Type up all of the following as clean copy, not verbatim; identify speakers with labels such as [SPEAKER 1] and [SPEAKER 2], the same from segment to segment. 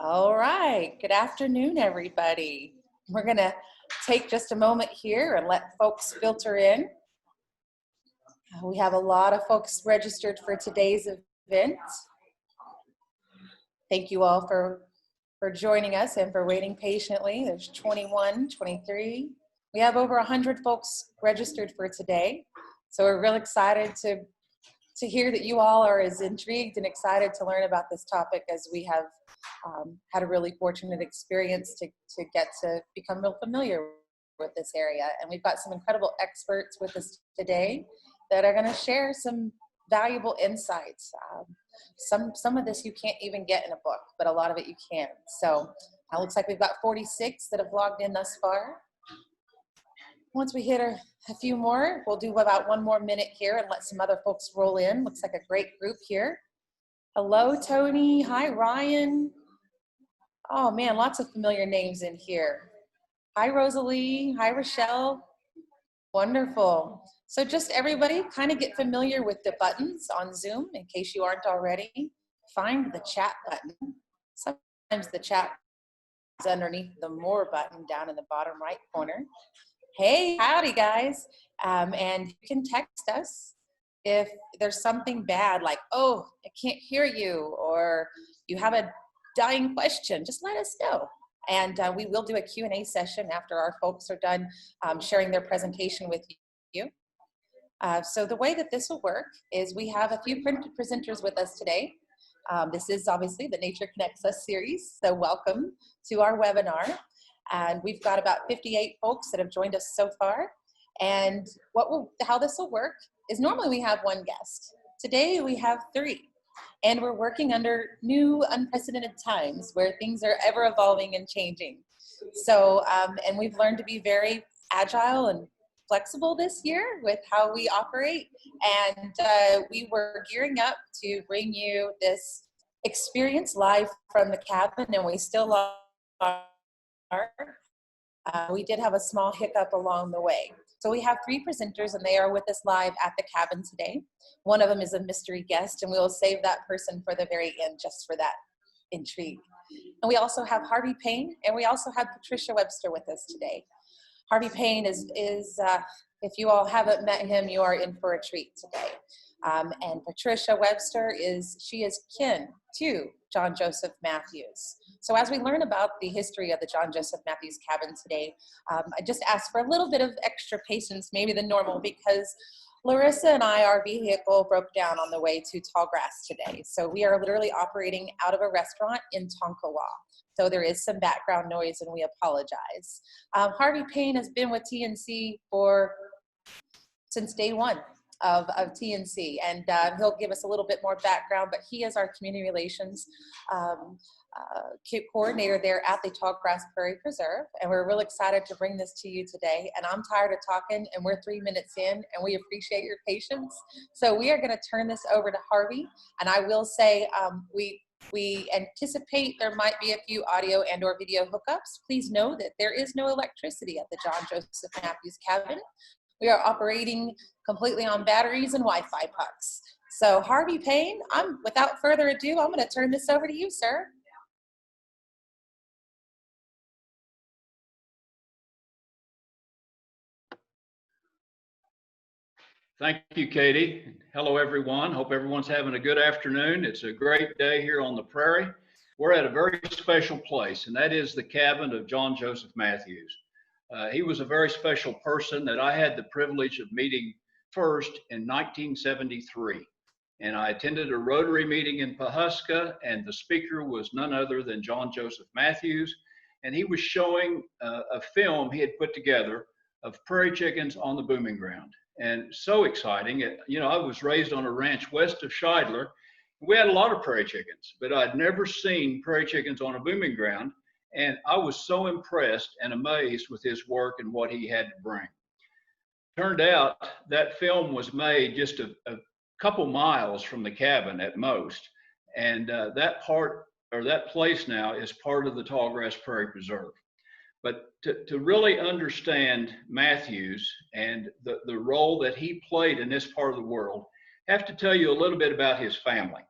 [SPEAKER 1] All right, good afternoon, everybody. We're gonna take just a moment here and let folks filter in. We have a lot of folks registered for today's event. Thank you all for joining us and for waiting patiently. There's 21, 23. We have over 100 folks registered for today. So we're real excited to hear that you all are as intrigued and excited to learn about this topic as we have had a really fortunate experience to get to become real familiar with this area. And we've got some incredible experts with us today that are going to share some valuable insights. Some of this you can't even get in a book, but a lot of it you can. So it looks like we've got 46 that have logged in thus far. Once we hit a few more, we'll do about 1 more minute here and let some other folks roll in. Looks like a great group here. Hello, Tony. Hi, Ryan. Oh man, lots of familiar names in here. Hi, Rosalie. Hi, Rochelle. Wonderful. So just everybody kind of get familiar with the buttons on Zoom in case you aren't already. Find the chat button. Sometimes the chat is underneath the more button down in the bottom right corner. Hey, howdy guys. And you can text us if there's something bad like, oh, I can't hear you, or you have a dying question, just let us know. And we will do a Q&A session after our folks are done sharing their presentation with you. So the way that this will work is we have a few presenters with us today. This is obviously the Nature Connects Us series, so welcome to our webinar. And we've got about 58 folks that have joined us so far. And how this will work is normally we have 1 guest. Today we have 3. And we're working under new unprecedented times where things are ever evolving and changing. So, and we've learned to be very agile and flexible this year with how we operate. And we were gearing up to bring you this experience live from the cabin, and we still are. We did have a small hiccup along the way. So we have 3 presenters, and they are with us live at the cabin today. One of them is a mystery guest, and we will save that person for the very end just for that intrigue. And we also have Harvey Payne, and we also have Patricia Webster with us today. Harvey Payne is if you all haven't met him, you are in for a treat today. And Patricia Webster is kin to John Joseph Mathews. So as we learn about the history of the John Joseph Mathews Cabin today, I just ask for a little bit of extra patience, maybe than normal, because Larissa and our vehicle broke down on the way to Tallgrass today. So we are literally operating out of a restaurant in Tonkawa. So there is some background noise, and we apologize. Harvey Payne has been with TNC since day 1 of TNC, and he'll give us a little bit more background, but he is our community relations coordinator there at the Tallgrass Prairie Preserve, and we're real excited to bring this to you today. And I'm tired of talking, and we're 3 minutes in, and we appreciate your patience. So we are going to turn this over to Harvey, and I will say we anticipate there might be a few audio and or video hookups. Please know that there is no electricity at the John Joseph Mathews Cabin. We are operating completely on batteries and Wi-Fi pucks. So Harvey Payne, without further ado, I'm going to turn this over to you, sir.
[SPEAKER 2] Thank you, Katie. Hello, everyone. Hope everyone's having a good afternoon. It's a great day here on the prairie. We're at a very special place, and that is the cabin of John Joseph Mathews. He was a very special person that I had the privilege of meeting first in 1973. And I attended a Rotary meeting in Pawhuska, and the speaker was none other than John Joseph Mathews. And he was showing a film he had put together of prairie chickens on the booming ground. And so exciting. You know, I was raised on a ranch west of Scheidler. We had a lot of prairie chickens, but I'd never seen prairie chickens on a booming ground. And I was so impressed and amazed with his work and what he had to bring. Turned out that film was made just a couple miles from the cabin at most. And that place now is part of the Tallgrass Prairie Preserve. But to really understand Mathews and the role that he played in this part of the world, I have to tell you a little bit about his family.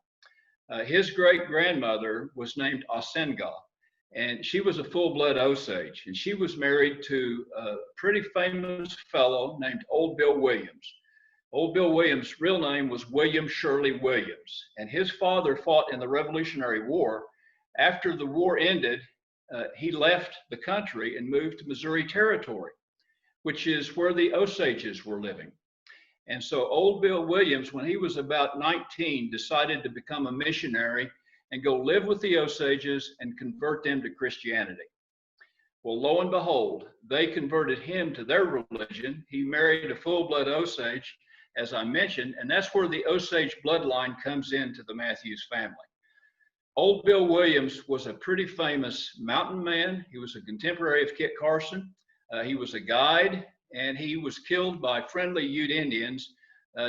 [SPEAKER 2] His great-grandmother was named Osenga, and she was a full-blood Osage, and she was married to a pretty famous fellow named Old Bill Williams. Old Bill Williams' real name was William Shirley Williams, and his father fought in the Revolutionary War. After the war ended, he left the country and moved to Missouri Territory, which is where the Osages were living. And so Old Bill Williams, when he was about 19, decided to become a missionary and go live with the Osages and convert them to Christianity. Well, lo and behold, they converted him to their religion. He married a full-blood Osage, as I mentioned, and that's where the Osage bloodline comes into the Mathews family. Old Bill Williams was a pretty famous mountain man. He was a contemporary of Kit Carson. He was a guide, and he was killed by friendly Ute Indians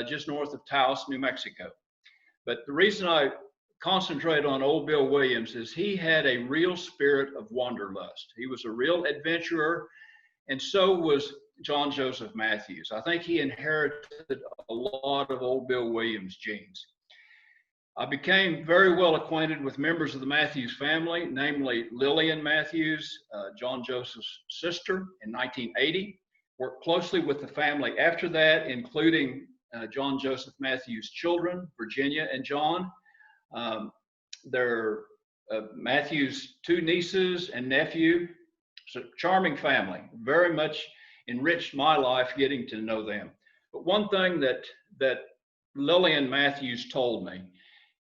[SPEAKER 2] just north of Taos, New Mexico. But the reason I concentrate on Old Bill Williams is he had a real spirit of wanderlust. He was a real adventurer, and so was John Joseph Mathews. I think he inherited a lot of Old Bill Williams genes. I became very well acquainted with members of the Mathews family, namely Lillian Mathews, John Joseph's sister, in 1980. Worked closely with the family after that, including John Joseph Mathews' children, Virginia and John. Their Mathews' two nieces and nephew. It's a charming family, very much enriched my life getting to know them. But one thing that Lillian Mathews told me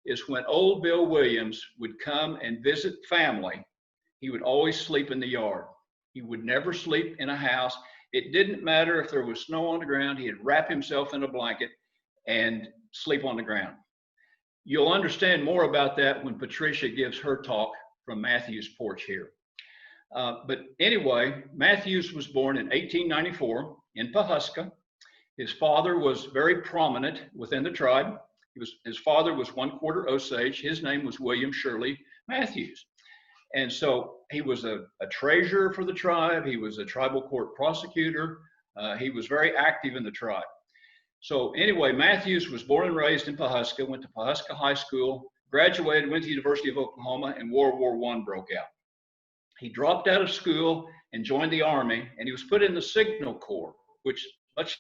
[SPEAKER 2] is when Old Bill Williams would come and visit family, he would always sleep in the yard. He would never sleep in a house. It didn't matter if there was snow on the ground, he'd wrap himself in a blanket and sleep on the ground. You'll understand more about that when Patricia gives her talk from Mathews' porch here. But anyway, Mathews was born in 1894 in Pawhuska. His father was very prominent within the tribe. His father was 1/4 Osage. His name was William Shirley Mathews. And so he was a treasurer for the tribe. He was a tribal court prosecutor. He was very active in the tribe. So anyway, Mathews was born and raised in Pawhuska, went to Pawhuska High School, graduated, went to the University of Oklahoma, and World War I broke out. He dropped out of school and joined the Army, and he was put in the Signal Corps, which much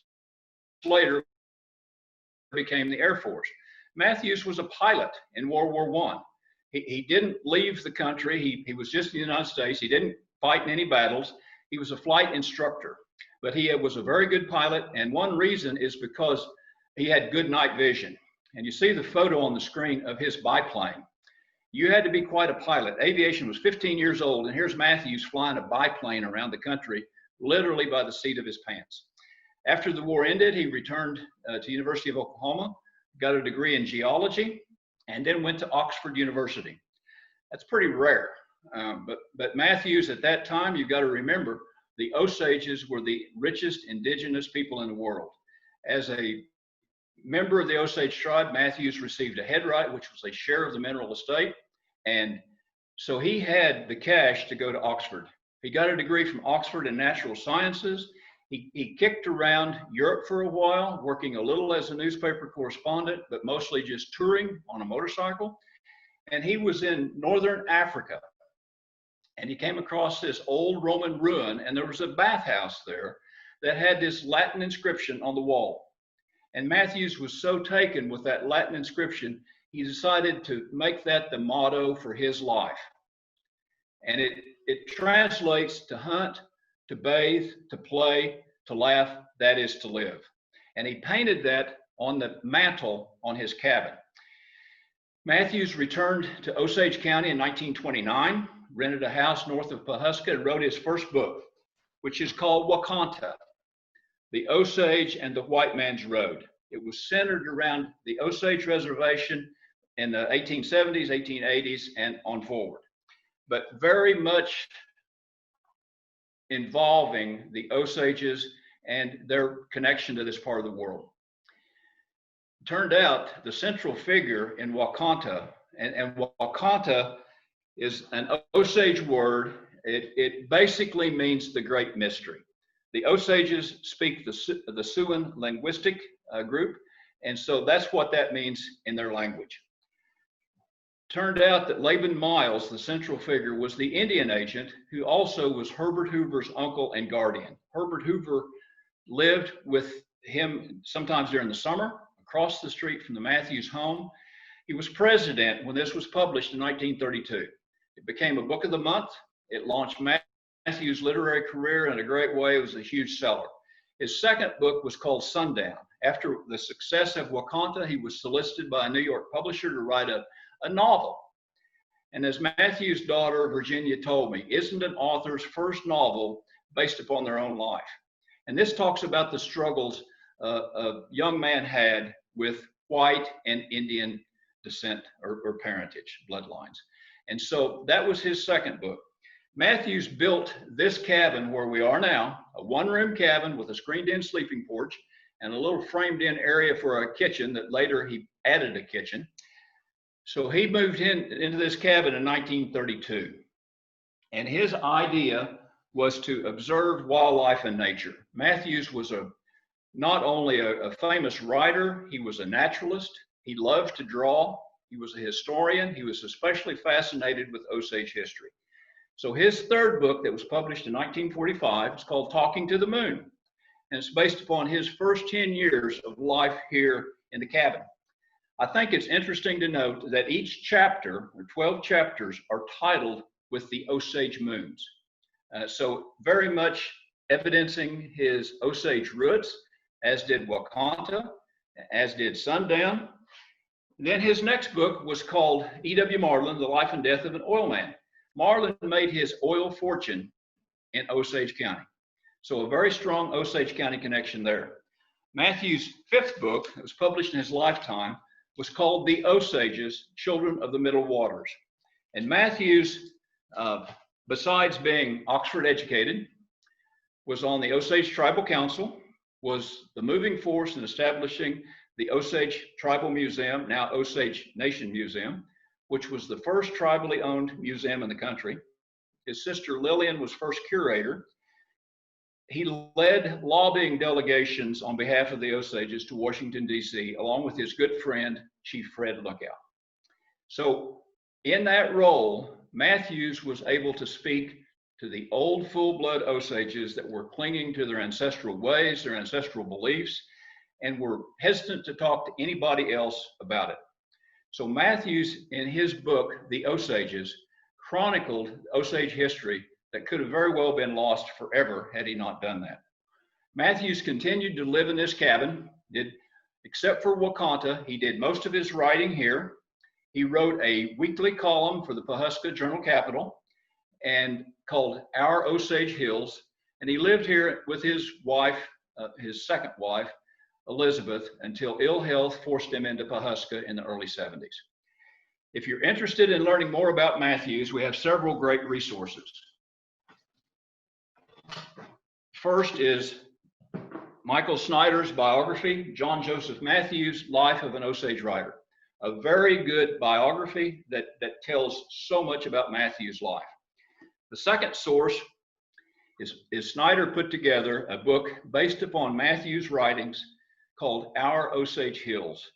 [SPEAKER 2] later became the Air Force. Mathews was a pilot in World War I. He didn't leave the country. He was just in the United States. He didn't fight in any battles. He was a flight instructor, but he was a very good pilot. And one reason is because he had good night vision. And you see the photo on the screen of his biplane. You had to be quite a pilot. Aviation was 15 years old, and here's Mathews flying a biplane around the country, literally by the seat of his pants. After the war ended, he returned to the University of Oklahoma, got a degree in geology, and then went to Oxford University. That's pretty rare. But Mathews, at that time, you've got to remember, the Osages were the richest indigenous people in the world. As a member of the Osage tribe, Mathews received a headright, which was a share of the mineral estate. And so he had the cash to go to Oxford. He got a degree from Oxford in natural sciences. He kicked around Europe for a while, working a little as a newspaper correspondent, but mostly just touring on a motorcycle. And he was in northern Africa. And he came across this old Roman ruin, and there was a bathhouse there that had this Latin inscription on the wall. And Mathews was so taken with that Latin inscription, he decided to make that the motto for his life. And it translates to hunt, to bathe, to play, to laugh, that is to live. And he painted that on the mantle on his cabin. Mathews returned to Osage County in 1929, rented a house north of Pawhuska, and wrote his first book, which is called Wakanta, The Osage and the White Man's Road. It was centered around the Osage Reservation in the 1870s, 1880s, and on forward, but very much involving the Osages and their connection to this part of the world. It turned out the central figure in Wakanta, and Wakanta is an Osage word. It basically means the great mystery. The Osages speak the Siouan linguistic group, and so that's what that means in their language. turned out that Laban Miles, the central figure, was the Indian agent who also was Herbert Hoover's uncle and guardian. Herbert Hoover lived with him sometimes during the summer, across the street from the Mathews home. He was president when this was published in 1932. It became a book of the month. It launched Mathews' literary career in a great way. It was a huge seller. His second book was called Sundown. After the success of Wakanta, he was solicited by a New York publisher to write a novel. And as Mathews' daughter, Virginia, told me, isn't an author's first novel based upon their own life? And this talks about the struggles a young man had with white and Indian descent or parentage, bloodlines. And so that was his second book. Mathews built this cabin where we are now, a one-room cabin with a screened-in sleeping porch and a little framed-in area for a kitchen that later he added a kitchen. So he moved into this cabin in 1932. And his idea was to observe wildlife and nature. Mathews was not only a famous writer, he was a naturalist. He loved to draw. He was a historian. He was especially fascinated with Osage history. So his third book that was published in 1945 is called Talking to the Moon. And it's based upon his first 10 years of life here in the cabin. I think it's interesting to note that each chapter, or 12 chapters, are titled with the Osage moons. So very much evidencing his Osage roots, as did Wakanta, as did Sundown. Then his next book was called E.W. Marlin, The Life and Death of an Oil Man. Marlin made his oil fortune in Osage County. So a very strong Osage County connection there. Mathews' fifth book, that was published in his lifetime, was called The Osages, Children of the Middle Waters. And Mathews, besides being Oxford educated, was on the Osage Tribal Council, was the moving force in establishing the Osage Tribal Museum, now Osage Nation Museum, which was the first tribally owned museum in the country. His sister Lillian was first curator. He led lobbying delegations on behalf of the Osages to Washington, D.C., along with his good friend, Chief Fred Lookout. So in that role, Mathews was able to speak to the old full-blood Osages that were clinging to their ancestral ways, their ancestral beliefs, and were hesitant to talk to anybody else about it. So Mathews, in his book, The Osages, chronicled Osage history that could have very well been lost forever had he not done that. Mathews continued to live in this cabin, except for Wakanta, he did most of his writing here. He wrote a weekly column for the Pawhuska Journal-Capital and called Our Osage Hills, and he lived here with his wife, his second wife, Elizabeth, until ill health forced him into Pawhuska in the early 70s. If you're interested in learning more about Mathews, we have several great resources. First is Michael Snyder's biography, John Joseph Mathews, Life of an Osage Writer. A very good biography that tells so much about Mathews' life. The second source is Snyder put together a book based upon Mathews' writings called Our Osage Hills.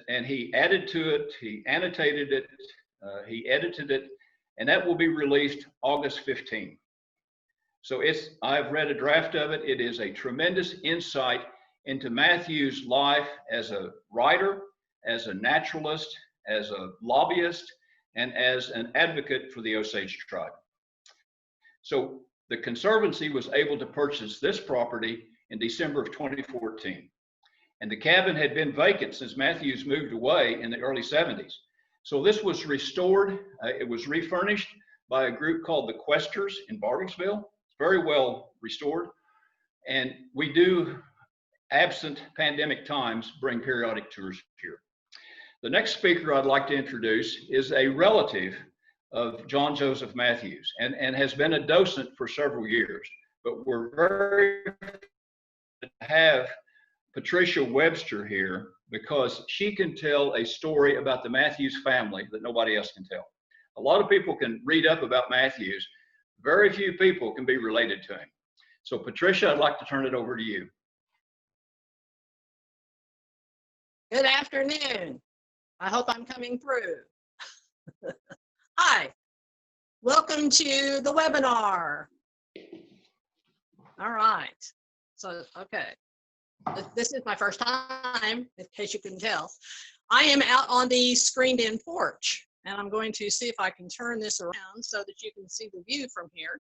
[SPEAKER 2] And he added to it, he annotated it, he edited it, and that will be released August 15. So I've read a draft of it. It is a tremendous insight into Mathews' life as a writer, as a naturalist, as a lobbyist, and as an advocate for the Osage tribe. So the Conservancy was able to purchase this property in December of 2014. And the cabin had been vacant since Mathews moved away in the early 70s. So this was restored. It was refurnished by a group called the Questers in Bartlesville. It's very well restored. And we do, absent pandemic times, bring periodic tours here. The next speaker I'd like to introduce is a relative of John Joseph Mathews and has been a docent for several years. But we're very fortunate to have Patricia Webster here because she can tell a story about the Mathews family that nobody else can tell. A lot of people can read up about Mathews. Very few people can be related to him. So Patricia, I'd like to turn it over to you.
[SPEAKER 3] Good afternoon. I hope I'm coming through. Hi, welcome to the webinar. All right, so, okay. This is my first time, in case you couldn't tell. I am out on the screened-in porch, and I'm going to see if I can turn this around so that you can see the view from here.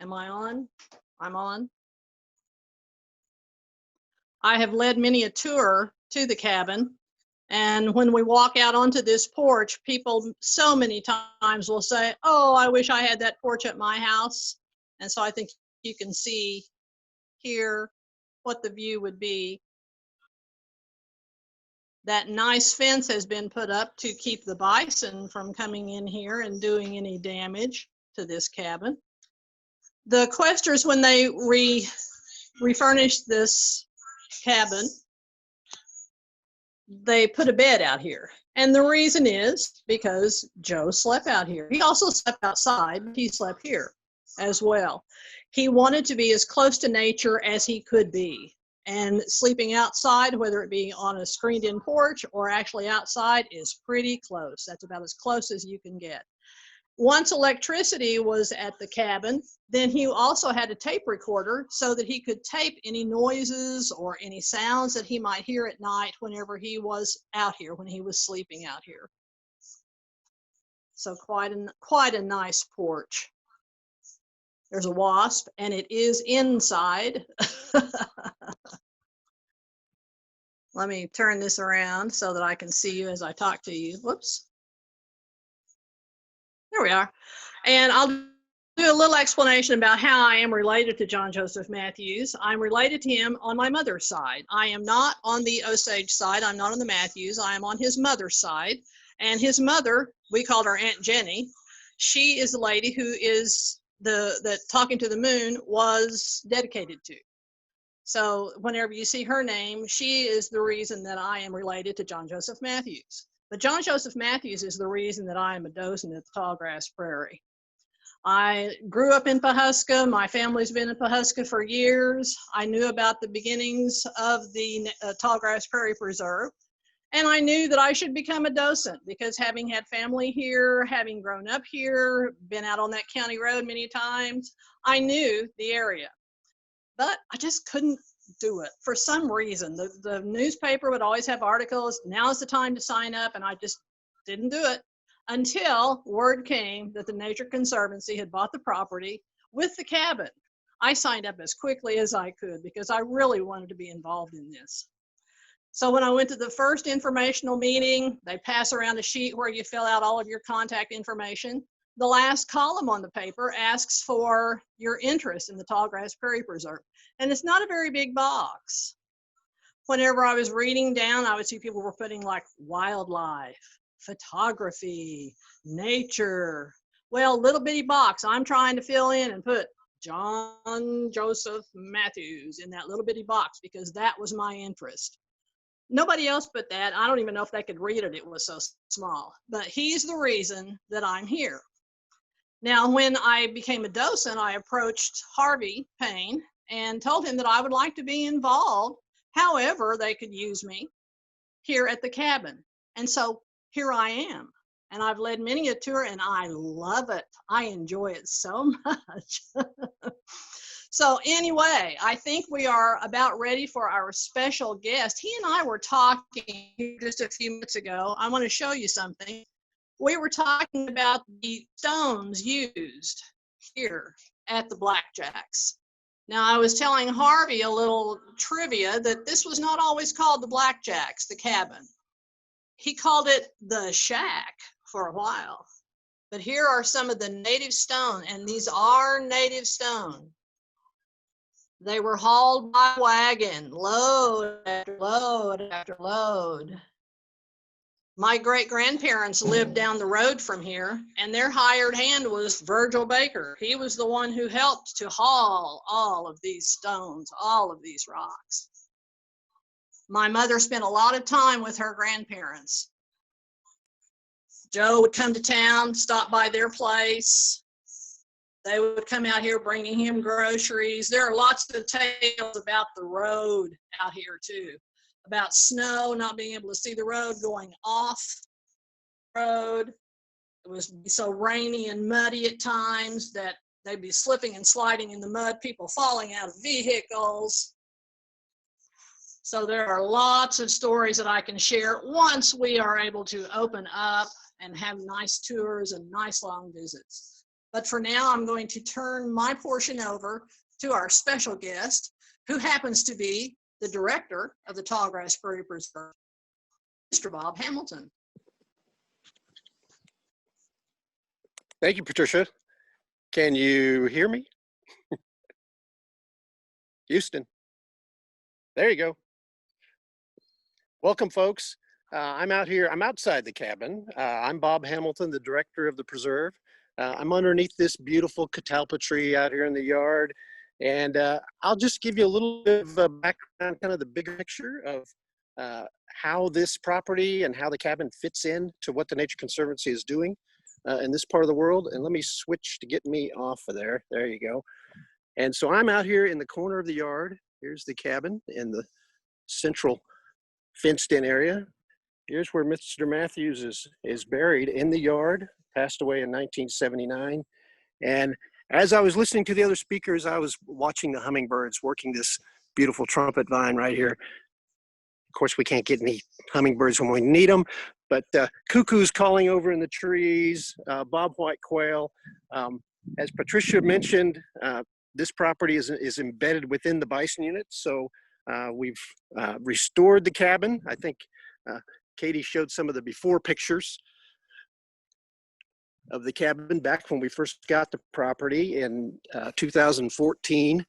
[SPEAKER 3] Am I on? I'm on. I have led many a tour to the cabin, and when we walk out onto this porch, people so many times will say, "Oh, I wish I had that porch at my house." And so I think you can see here what the view would be. That nice fence has been put up to keep the bison from coming in here and doing any damage to this cabin. The Questers, when they refurnished this cabin, they put a bed out here. And the reason is because Joe slept out here. He also slept outside, but he slept here as well. He wanted to be as close to nature as he could be. And sleeping outside, whether it be on a screened-in porch or actually outside, is pretty close. That's about as close as you can get. Once electricity was at the cabin, then he also had a tape recorder so that he could tape any noises or any sounds that he might hear at night whenever he was out here, when he was sleeping out here. So quite a nice porch. There's a wasp, and it is inside. Let me turn this around so that I can see you as I talk to you. Whoops. There we are. And I'll do a little explanation about how I am related to John Joseph Mathews. I'm related to him on my mother's side. I am not on the Osage side. I'm not on the Mathews. I am on his mother's side. And his mother, we called her Aunt Jenny. She is the lady who is that Talking to the Moon was dedicated to. So whenever you see her name, she is the reason that I am related to John Joseph Mathews. But John Joseph Mathews is the reason that I am a docent at the Tallgrass Prairie. I grew up in Pawhuska. My family's been in Pawhuska for years. I knew about the beginnings of the Tallgrass Prairie Preserve. And I knew that I should become a docent because having had family here, having grown up here, been out on that county road many times, I knew the area. But I just couldn't do it for some reason. The newspaper would always have articles, now's the time to sign up, and I just didn't do it until word came that the Nature Conservancy had bought the property with the cabin. I signed up as quickly as I could because I really wanted to be involved in this. So when I went to the first informational meeting, they pass around a sheet where you fill out all of your contact information. The last column on the paper asks for your interest in the Tallgrass Prairie Preserve. And it's not a very big box. Whenever I was reading down, I would see people were putting like wildlife, photography, nature. Well, little bitty box, I'm trying to fill in and put John Joseph Mathews in that little bitty box because that was my interest. Nobody else put that. I don't even know if they could read it. It was so small. But he's the reason that I'm here. Now, when I became a docent, I approached Harvey Payne and told him that I would like to be involved, however they could use me here at the cabin. And so here I am. And I've led many a tour, and I love it. I enjoy it so much. So anyway, I think we are about ready for our special guest. He and I were talking just a few minutes ago. I want to show you something. We were talking about the stones used here at the Blackjacks. Now, I was telling Harvey a little trivia that this was not always called the Blackjacks, the cabin. He called it the shack for a while. But here are some of the native stone, and these are native stone. They were hauled by wagon, load after load after load. My great-grandparents lived down the road from here, and their hired hand was Virgil Baker. He was the one who helped to haul all of these stones, all of these rocks. My mother spent a lot of time with her grandparents. Joe would come to town, stop by their place. They would come out here bringing him groceries. There are lots of tales about the road out here too. about snow, not being able to see the road, going off the road. It was so rainy and muddy at times that they'd be slipping and sliding in the mud, people falling out of vehicles. So there are lots of stories that I can share once we are able to open up and have nice tours and nice long visits. But for now, I'm going to turn my portion over to our special guest, who happens to be the director of the Tallgrass Prairie Preserve, Mr. Bob Hamilton.
[SPEAKER 4] Thank you, Patricia. Can you hear me? Houston. There you go. Welcome, folks. I'm out here. I'm outside the cabin. I'm Bob Hamilton, the director of the preserve. I'm underneath this beautiful catalpa tree out here in the yard. And I'll just give you a little bit of a background, kind of the bigger picture of how this property and how the cabin fits in to what the Nature Conservancy is doing in this part of the world. And let me switch to get me off of there. There you go. And so I'm out here in the corner of the yard. Here's the cabin in the central fenced in area. Here's where Mr. Mathews is buried in the yard, passed away in 1979. And as I was listening to the other speakers, I was watching the hummingbirds working this beautiful trumpet vine right here. Of course, we can't get any hummingbirds when we need them, but cuckoos calling over in the trees, bobwhite quail. As Patricia mentioned, this property is embedded within the bison unit. So we've restored the cabin. I think Katie showed some of the before pictures of the cabin back when we first got the property in 2014.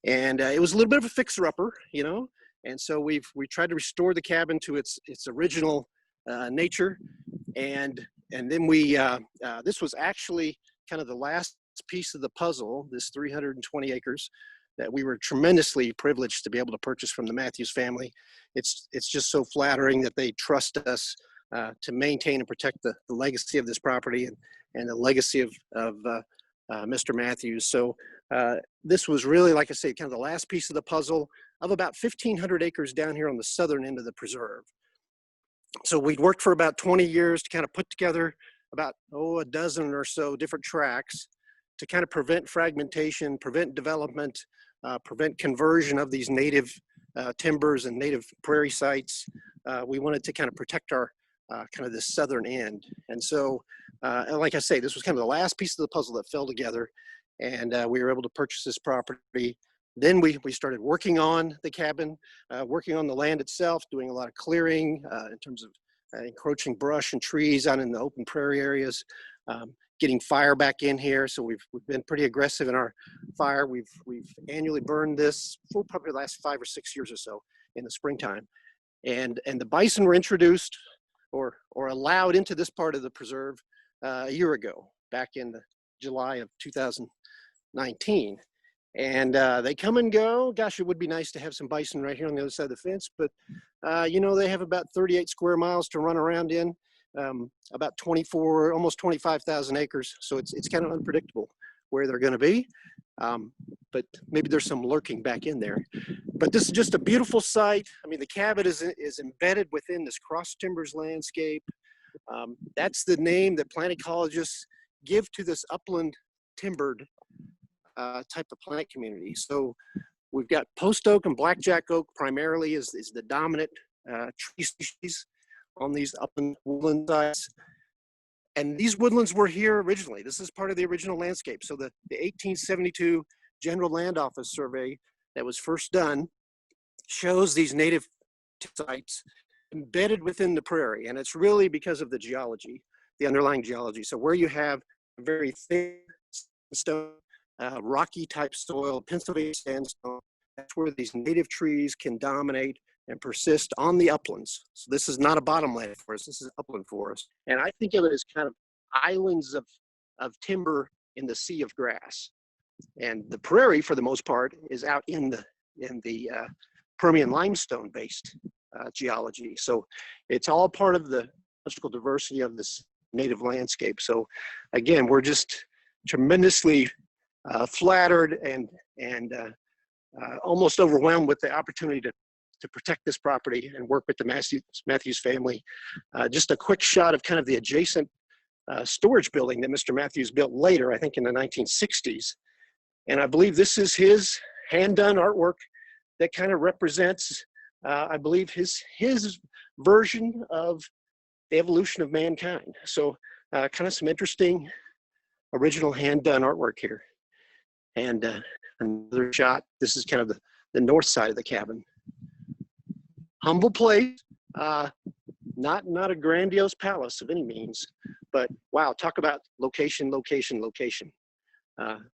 [SPEAKER 4] And it was a little bit of a fixer-upper, you know. And so we tried to restore the cabin to its original nature. And then this was actually kind of the last piece of the puzzle, this 320 acres that we were tremendously privileged to be able to purchase from the Mathews family. It's just so flattering that they trust us to maintain and protect the legacy of this property and the legacy of Mr. Mathews. So this was really, like I say, kind of the last piece of the puzzle of about 1,500 acres down here on the southern end of the preserve. So we'd worked for about 20 years to kind of put together about, a dozen or so different tracks to kind of prevent fragmentation, prevent development, prevent conversion of these native timbers and native prairie sites. We wanted to kind of protect our kind of this southern end. And so, and like I say, this was kind of the last piece of the puzzle that fell together, and we were able to purchase this property. Then we started working on the cabin, working on the land itself, doing a lot of clearing in terms of encroaching brush and trees out in the open prairie areas, getting fire back in here. So we've been pretty aggressive in our fire. We've annually burned this for probably the last 5 or 6 years or so in the springtime. And the bison were introduced or allowed into this part of the preserve a year ago, back in July of 2019. And they come and go. Gosh, it would be nice to have some bison right here on the other side of the fence, but you know, they have about 38 square miles to run around in, about 24, almost 25,000 acres. So it's kind of unpredictable where they're going to be, but maybe there's some lurking back in there. But this is just a beautiful site. I mean, the cabin is embedded within this cross timbers landscape. That's the name that plant ecologists give to this upland timbered type of plant community. So we've got post oak and blackjack oak primarily is the dominant tree species on these upland woodland sites. And these woodlands were here originally. This is part of the original landscape. So the 1872 General Land Office survey that was first done shows these native sites embedded within the prairie. And it's really because of the geology, the underlying geology. So where you have a very thin stone, rocky type soil, Pennsylvania sandstone, that's where these native trees can dominate and persist on the uplands. So this is not a bottomland forest, this is upland forest. And I think of it as kind of islands of timber in the sea of grass. And the prairie, for the most part, is out in the Permian limestone based geology. So it's all part of the ecological diversity of this native landscape. So again, we're just tremendously flattered and almost overwhelmed with the opportunity to protect this property and work with the Mathews family. Just a quick shot of kind of the adjacent storage building that Mr. Mathews built later, I think in the 1960s. And I believe this is his hand-done artwork that kind of represents, I believe, his version of the evolution of mankind. So kind of some interesting original hand-done artwork here. And another shot, this is kind of the north side of the cabin. Humble place, not a grandiose palace of any means, but wow, talk about location, location, location.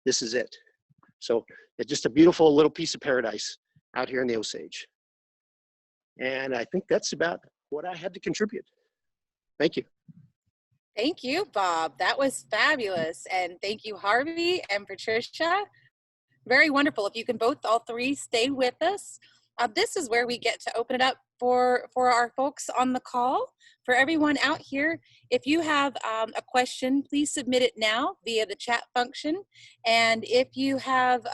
[SPEAKER 4] This is it. So it's just a beautiful little piece of paradise out here in the Osage. And I think that's about what I had to contribute. Thank you.
[SPEAKER 1] Thank you, Bob. That was fabulous. And thank you, Harvey and Patricia. Very wonderful. If you can both, all three, stay with us. This is where we get to open it up for our folks on the call. For everyone out here, if you have a question, please submit it now via the chat function. And if you have,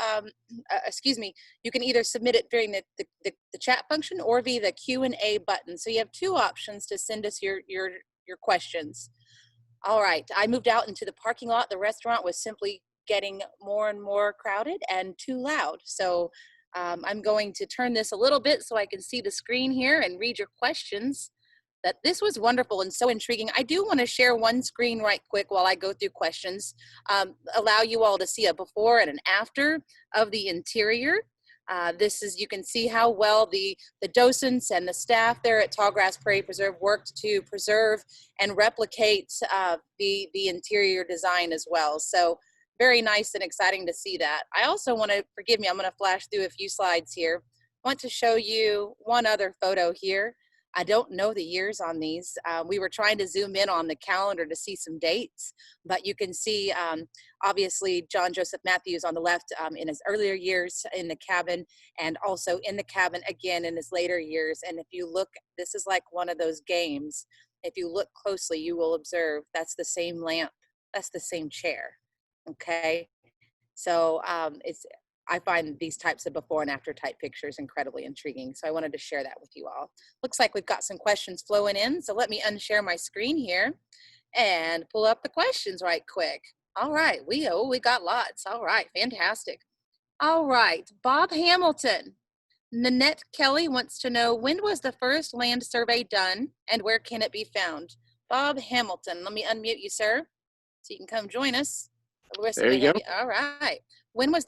[SPEAKER 1] you can either submit it during the chat function or via the Q&A button. So you have two options to send us your questions. All right, I moved out into the parking lot. The restaurant was simply getting more and more crowded and too loud. So I'm going to turn this a little bit so I can see the screen here and read your questions. This was wonderful and so intriguing. I do want to share one screen right quick while I go through questions, allow you all to see a before and an after of the interior. You can see how well the docents and the staff there at Tallgrass Prairie Preserve worked to preserve and replicate the interior design as well. So very nice and exciting to see that. I also want to, forgive me, I'm going to flash through a few slides here. I want to show you one other photo here. I don't know the years on these. We were trying to zoom in on the calendar to see some dates, but you can see obviously John Joseph Mathews on the left in his earlier years in the cabin, and also in the cabin again in his later years. And if you look, this is like one of those games. If you look closely, you will observe that's the same lamp, that's the same chair. Okay, so I find these types of before and after type pictures incredibly intriguing. So I wanted to share that with you all. Looks like we've got some questions flowing in. So let me unshare my screen here and pull up the questions right quick. All right, we got lots. All right, fantastic. All right, Bob Hamilton. Nanette Kelly wants to know, when was the first land survey done and where can it be found? Bob Hamilton, let me unmute you, sir, so you can come join us.
[SPEAKER 4] There you go.
[SPEAKER 1] All right. What was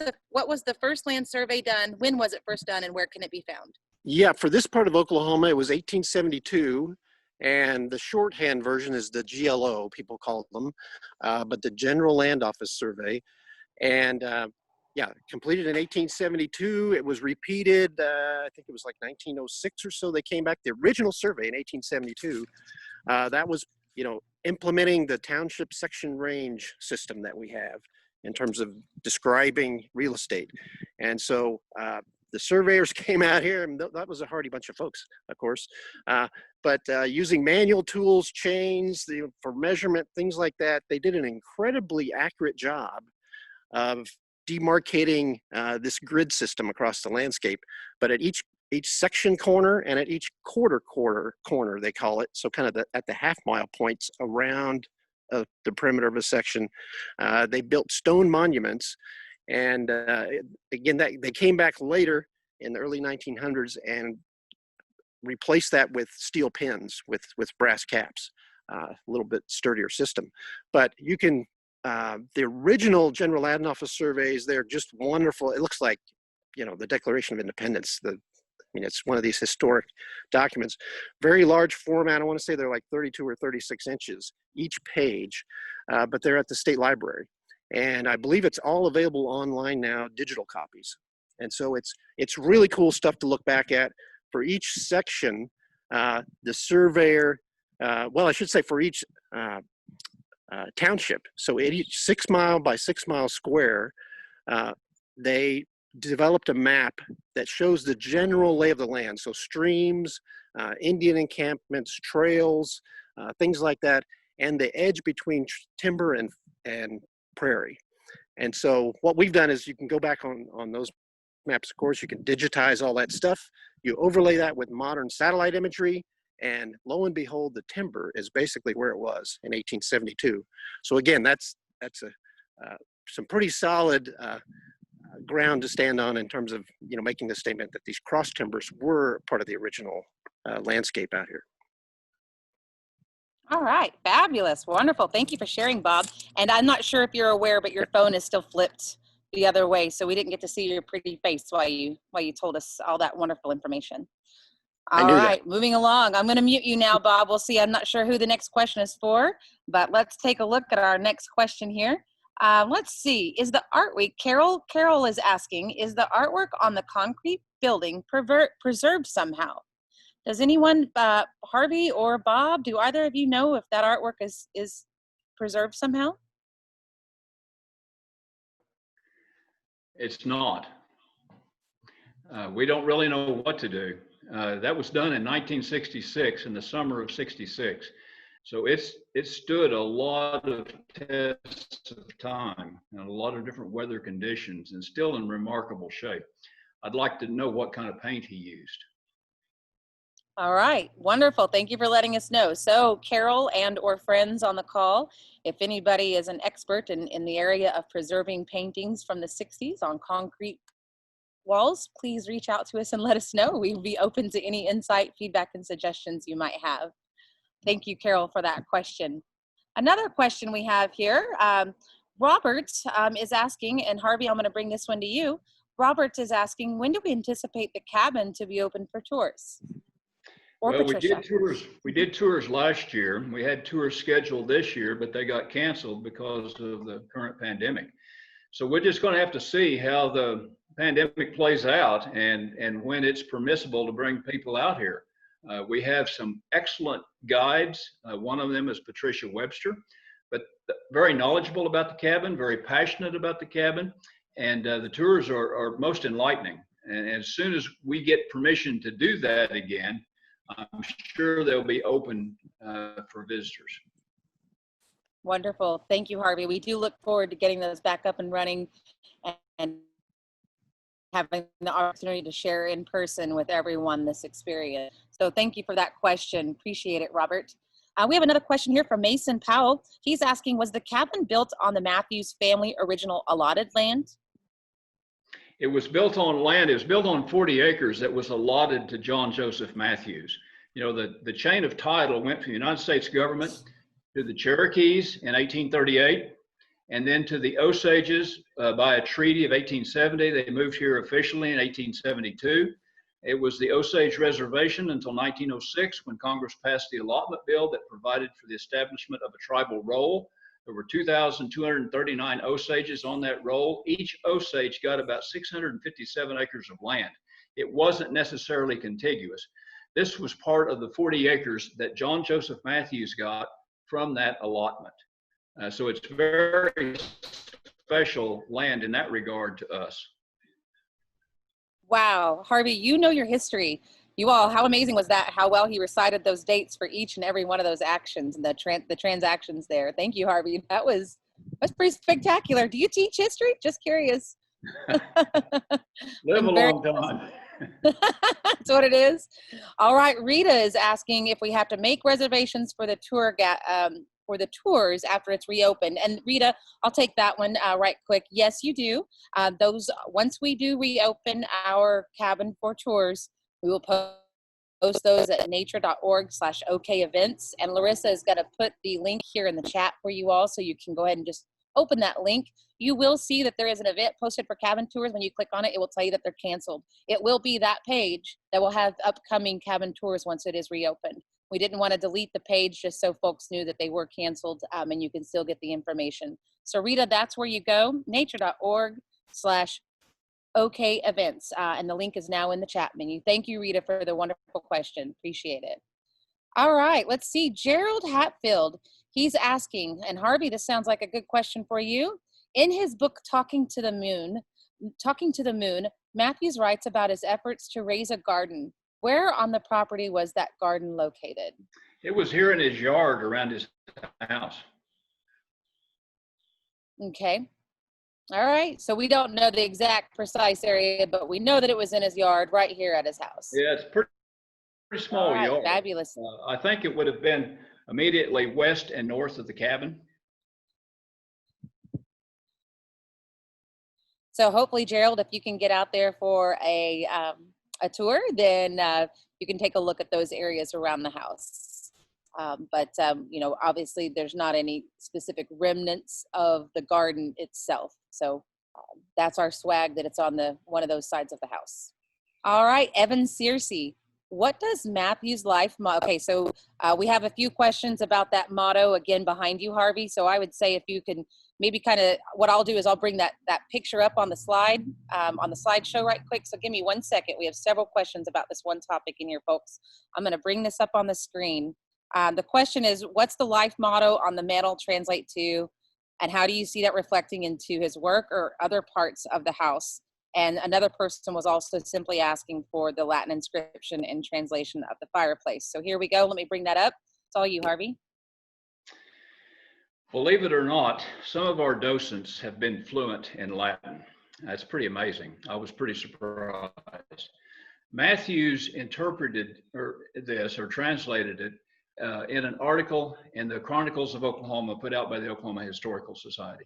[SPEAKER 1] the first land survey done? When was it first done and where can it be found?
[SPEAKER 4] Yeah, for this part of Oklahoma, it was 1872, and the shorthand version is the GLO, people call them, but the General Land Office Survey. And yeah, completed in 1872. It was repeated, I think it was like 1906 or so. They came back, the original survey in 1872. That was, implementing the township section range system that we have in terms of describing real estate. And so the surveyors came out here, and that was a hardy bunch of folks, of course, but using manual tools, chains for measurement, things like that, they did an incredibly accurate job of demarcating this grid system across the landscape. But at each section corner and at each quarter corner, they call it, so kind of at the half mile points around the perimeter of a section, they built stone monuments. And again, they came back later in the early 1900s and replaced that with steel pins with brass caps, a little bit sturdier system. But you can, the original General Land Office surveys, they're just wonderful. It looks like, the Declaration of Independence, it's one of these historic documents. Very large format. I want to say they're like 32 or 36 inches each page, but they're at the State Library. And I believe it's all available online now, digital copies. And so it's really cool stuff to look back at. For each section, the surveyor, I should say for each township, so at each 6 mile by 6 mile square, they developed a map that shows the general lay of the land. So streams, Indian encampments, trails, things like that, and the edge between timber and prairie. And so what we've done is you can go back on those maps, of course, you can digitize all that stuff You overlay that with modern satellite imagery, and lo and behold, the timber is basically where it was in 1872. So again, that's some pretty solid ground to stand on in terms of making the statement that these cross timbers were part of the original landscape out here.
[SPEAKER 1] All right, fabulous, wonderful. Thank you for sharing, Bob. And I'm not sure if you're aware, but your phone is still flipped the other way, so we didn't get to see your pretty face while you told us all that wonderful information. All right, moving along. I'm going to mute you now, Bob. We'll see. I'm not sure who the next question is for, but let's take a look at our next question here. Let's see. Is the artwork, Carol is asking, is the artwork on the concrete building preserved somehow? Does anyone, Harvey or Bob, do either of you know if that artwork is preserved somehow?
[SPEAKER 2] It's not. We don't really know what to do. That was done in 1966, in the summer of '66. So it stood a lot of tests of time and a lot of different weather conditions and still in remarkable shape. I'd like to know what kind of paint he used.
[SPEAKER 1] All right, wonderful. Thank you for letting us know. So Carol and or friends on the call, if anybody is an expert in the area of preserving paintings from the 60s on concrete walls, please reach out to us and let us know. We will be open to any insight, feedback, and suggestions you might have. Thank you, Carol, for that question. Another question we have here, Robert is asking, and Harvey, I'm going to bring this one to you. Robert is asking, when do we anticipate the cabin to be open for tours? Or
[SPEAKER 2] well,
[SPEAKER 1] Patricia?
[SPEAKER 2] we did tours last year. We had tours scheduled this year, but they got canceled because of the current pandemic. So we're just going to have to see how the pandemic plays out and when it's permissible to bring people out here. We have some excellent guides. One of them is Patricia Webster, but very knowledgeable about the cabin, very passionate about the cabin, and the tours are most enlightening. And as soon as we get permission to do that again, I'm sure they'll be open for visitors.
[SPEAKER 1] Wonderful. Thank you, Harvey. We do look forward to getting those back up and running and having the opportunity to share in person with everyone this experience. So thank you for that question. Appreciate it, Robert. We have another question here from Mason Powell. He's asking, was the cabin built on the Mathews family original allotted land?
[SPEAKER 2] It was built on land. It was built on 40 acres that was allotted to John Joseph Mathews. You know, the chain of title went from the United States government to the Cherokees in 1838, and then to the Osages by a treaty of 1870. They moved here officially in 1872. It was the Osage Reservation until 1906, when Congress passed the Allotment Bill that provided for the establishment of a tribal roll. There were 2,239 Osages on that roll. Each Osage got about 657 acres of land. It wasn't necessarily contiguous. This was part of the 40 acres that John Joseph Mathews got from that allotment. So it's very special land in that regard to us.
[SPEAKER 1] Wow, Harvey, you know your history. You all, how amazing was that? How well he recited those dates for each and every one of those actions and the transactions there. Thank you, Harvey. That's pretty spectacular. Do you teach history? Just curious.
[SPEAKER 2] Live a long time.
[SPEAKER 1] That's what it is. All right, Rita is asking if we have to make reservations for the tours after it's reopened. And Rita, I'll take that one right quick. Yes, you do. Once we do reopen our cabin for tours, we will post those at nature.org/OK events. And Larissa is going to put the link here in the chat for you all, so you can go ahead and just open that link. You will see that there is an event posted for cabin tours. When you click on it, it will tell you that they're canceled. It will be that page that will have upcoming cabin tours once it is reopened. We didn't want to delete the page just so folks knew that they were canceled, and you can still get the information. So Rita, that's where you go, nature.org/OK events. And the link is now in the chat menu. Thank you, Rita, for the wonderful question. Appreciate it. All right, let's see. Gerald Hatfield, he's asking, and Harvey, this sounds like a good question for you. In his book, Talking to the Moon, Mathews writes about his efforts to raise a garden. Where on the property was that garden located?
[SPEAKER 2] It was here in his yard around his house.
[SPEAKER 1] Okay. All right, so we don't know the exact precise area, but we know that it was in his yard right here at his house.
[SPEAKER 2] Yeah, it's pretty small
[SPEAKER 1] All right,
[SPEAKER 2] yard.
[SPEAKER 1] fabulous.
[SPEAKER 2] I think it would have been immediately west and north of the cabin.
[SPEAKER 1] So hopefully, Gerald, if you can get out there for a tour, then you can take a look at those areas around the house. You know, obviously there's not any specific remnants of the garden itself. So that's our swag that it's on one of those sides of the house. All right, Evan Searcy, what does Mathews Life motto? Okay, so we have a few questions about that motto again behind you, Harvey. So I would say if you can maybe kind of, what I'll do is I'll bring that picture up on the slide, on the slideshow right quick. So give me 1 second. We have several questions about this one topic in here, folks. I'm going to bring this up on the screen. The question is, what's the life motto on the mantle translate to, and how do you see that reflecting into his work or other parts of the house? And another person was also simply asking for the Latin inscription and translation of the fireplace. So here we go. Let me bring that up. It's all you, Harvey.
[SPEAKER 2] Believe it or not, some of our docents have been fluent in Latin. That's pretty amazing. I was pretty surprised. Mathews interpreted this or translated it in an article in the Chronicles of Oklahoma put out by the Oklahoma Historical Society.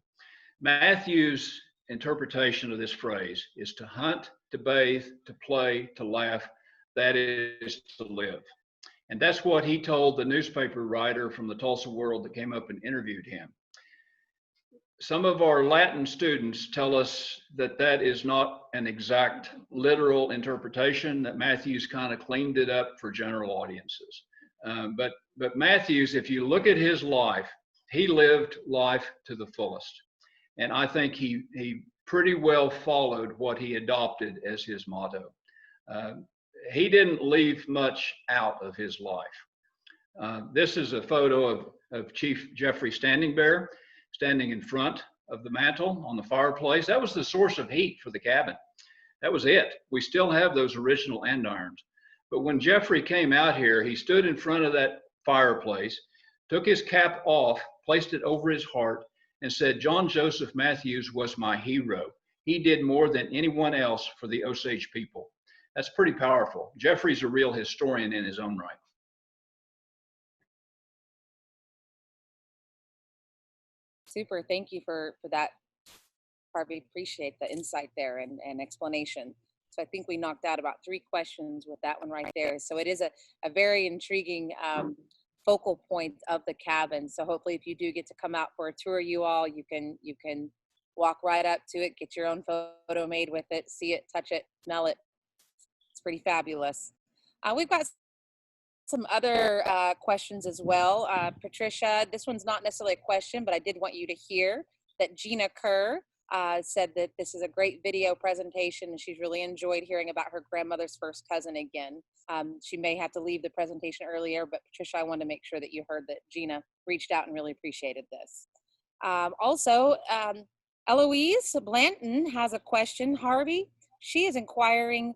[SPEAKER 2] Mathews' interpretation of this phrase is to hunt, to bathe, to play, to laugh, that is to live. And that's what he told the newspaper writer from the Tulsa World that came up and interviewed him. Some of our Latin students tell us that that is not an exact literal interpretation, that Mathews kind of cleaned it up for general audiences. But Mathews, if you look at his life, he lived life to the fullest. And I think he pretty well followed what he adopted as his motto. He didn't leave much out of his life. This is a photo of Chief Jeffrey Standing Bear, standing in front of the mantle on the fireplace. That was the source of heat for the cabin. That was it. We still have those original andirons. But when Jeffrey came out here, he stood in front of that fireplace, took his cap off, placed it over his heart, and said, "John Joseph Mathews was my hero. He did more than anyone else for the Osage people." That's pretty powerful. Jeffrey's a real historian in his own right.
[SPEAKER 1] Super. Thank you for that, Harvey. Appreciate the insight there and explanation. So I think we knocked out about 3 questions with that one right there. So it is a very intriguing focal point of the cabin. So hopefully if you do get to come out for a tour, you can walk right up to it, get your own photo made with it, see it, touch it, smell it. It's pretty fabulous. We've got some other questions as well. Patricia, this one's not necessarily a question, but I did want you to hear that Gina Kerr said that this is a great video presentation and she's really enjoyed hearing about her grandmother's first cousin again. She may have to leave the presentation earlier, but Patricia, I wanted to make sure that you heard that Gina reached out and really appreciated this. Also, Eloise Blanton has a question. Harvey, she is inquiring,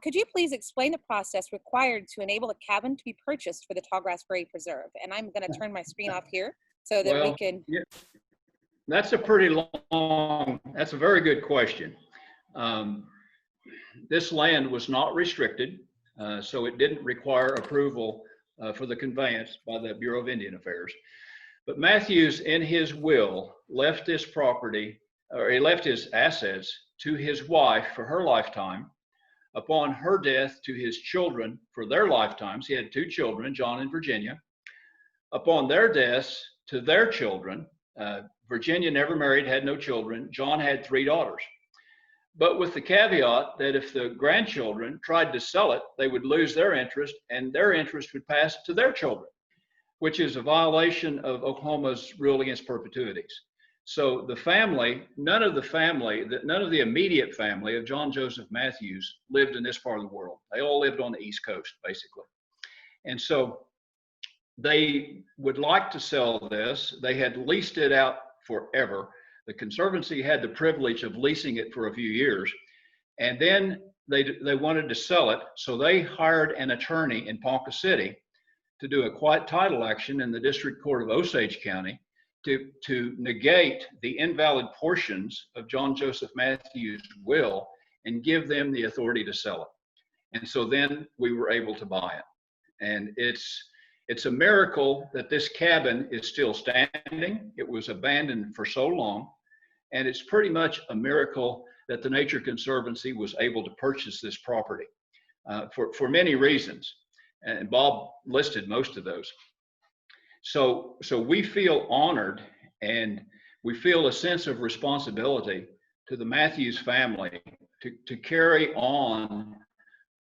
[SPEAKER 1] could you please explain the process required to enable a cabin to be purchased for the Tallgrass Prairie Preserve? And I'm going to turn my screen off here so that we can.
[SPEAKER 2] Yeah, that's a pretty long, that's a very good question. This land was not restricted, so it didn't require approval for the conveyance by the Bureau of Indian Affairs. But Mathews, in his will, left this property, or he left his assets to his wife for her lifetime. Upon her death, to his children for their lifetimes. He had 2 children, John and Virginia. Upon their deaths, to their children. Virginia never married, had no children. John had 3 daughters. But with the caveat that if the grandchildren tried to sell it, they would lose their interest and their interest would pass to their children, which is a violation of Oklahoma's rule against perpetuities. So the family, none of the immediate family of John Joseph Mathews lived in this part of the world. They all lived on the East Coast, basically. And so they would like to sell this. They had leased it out forever. The Conservancy had the privilege of leasing it for a few years. And then they wanted to sell it. So they hired an attorney in Ponca City to do a quiet title action in the District Court of Osage County to negate the invalid portions of John Joseph Mathews' will and give them the authority to sell it. And so then we were able to buy it. And it's a miracle that this cabin is still standing. It was abandoned for so long. And it's pretty much a miracle that the Nature Conservancy was able to purchase this property for many reasons. And Bob listed most of those. So we feel honored, and we feel a sense of responsibility to the Mathews family to carry on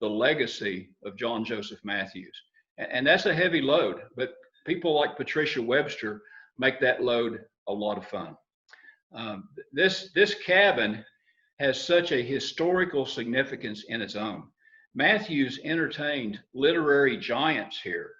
[SPEAKER 2] the legacy of John Joseph Mathews. And that's a heavy load, but people like Patricia Webster make that load a lot of fun. This cabin has such a historical significance in its own. Mathews entertained literary giants here,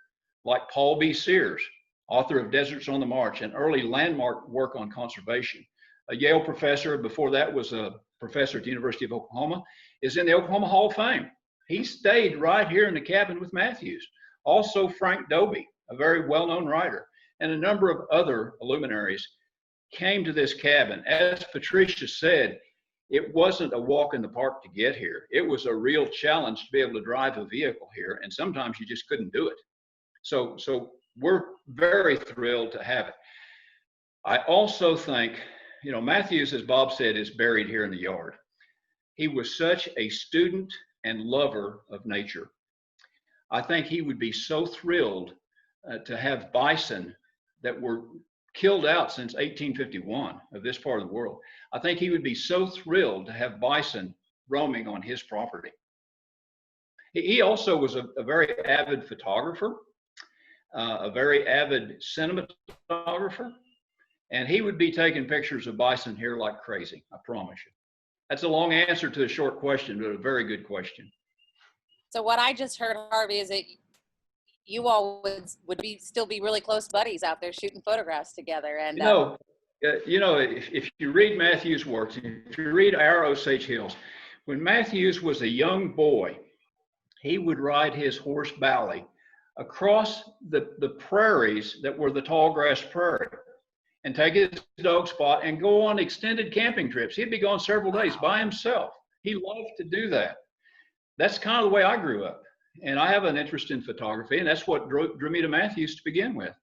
[SPEAKER 2] like Paul B. Sears, author of Deserts on the March, and early landmark work on conservation. A Yale professor, before that was a professor at the University of Oklahoma, is in the Oklahoma Hall of Fame. He stayed right here in the cabin with Mathews. Also Frank Dobie, a very well-known writer, and a number of other luminaries came to this cabin. As Patricia said, it wasn't a walk in the park to get here. It was a real challenge to be able to drive a vehicle here, and sometimes you just couldn't do it. So we're very thrilled to have it. I also think, Mathews, as Bob said, is buried here in the yard. He was such a student and lover of nature. I think he would be so thrilled to have bison that were killed out since 1851 of this part of the world. I think he would be so thrilled to have bison roaming on his property. He also was a very avid photographer, a very avid cinematographer, and he would be taking pictures of bison here like crazy, I promise you. That's a long answer to a short question, but a very good question.
[SPEAKER 1] So what I just heard, Harvey, is that you all would still be really close buddies out there shooting photographs together. And
[SPEAKER 2] if you read Mathews' works, if you read Our Osage Hills, when Mathews was a young boy, he would ride his horse Bally across the prairies that were the Tallgrass Prairie and take his dog Spot and go on extended camping trips. He'd be gone several days by himself. He loved to do that. That's kind of the way I grew up. And I have an interest in photography, and that's what drew me to Mathews to begin with.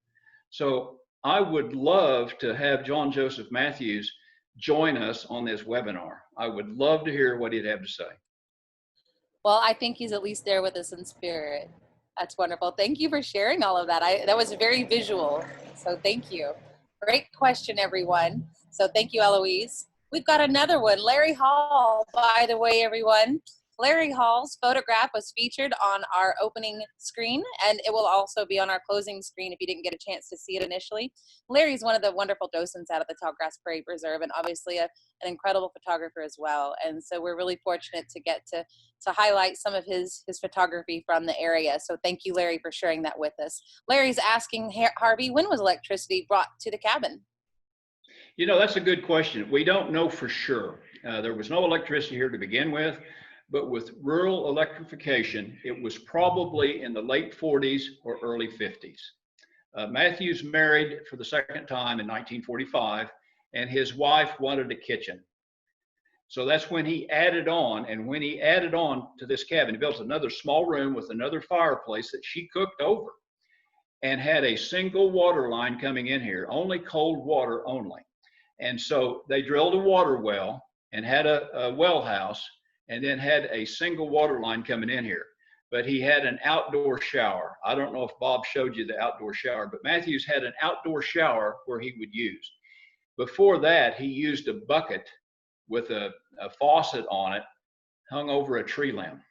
[SPEAKER 2] So I would love to have John Joseph Mathews join us on this webinar. I would love to hear what he'd have to say.
[SPEAKER 1] Well, I think he's at least there with us in spirit. That's wonderful. Thank you for sharing all of that. That was very visual. So thank you. Great question, everyone. So thank you, Eloise. We've got another one. Larry Hall, by the way, everyone. Larry Hall's photograph was featured on our opening screen, and it will also be on our closing screen if you didn't get a chance to see it initially. Larry's one of the wonderful docents out of the Tallgrass Prairie Preserve, and obviously an incredible photographer as well. And so we're really fortunate to get to highlight some of his photography from the area. So thank you, Larry, for sharing that with us. Larry's asking, Harvey, when was electricity brought to the cabin?
[SPEAKER 2] That's a good question. We don't know for sure. There was no electricity here to begin with. But with rural electrification, it was probably in the late 40s or early 50s. Mathews married for the second time in 1945, and his wife wanted a kitchen. So that's when he added on, and when he added on to this cabin, he built another small room with another fireplace that she cooked over and had a single water line coming in here, only cold water only. And so they drilled a water well and had a well house, and then had a single water line coming in here. But he had an outdoor shower. I don't know if Bob showed you the outdoor shower, but Mathews had an outdoor shower where he would use. Before that, he used a bucket with a faucet on it hung over a tree limb.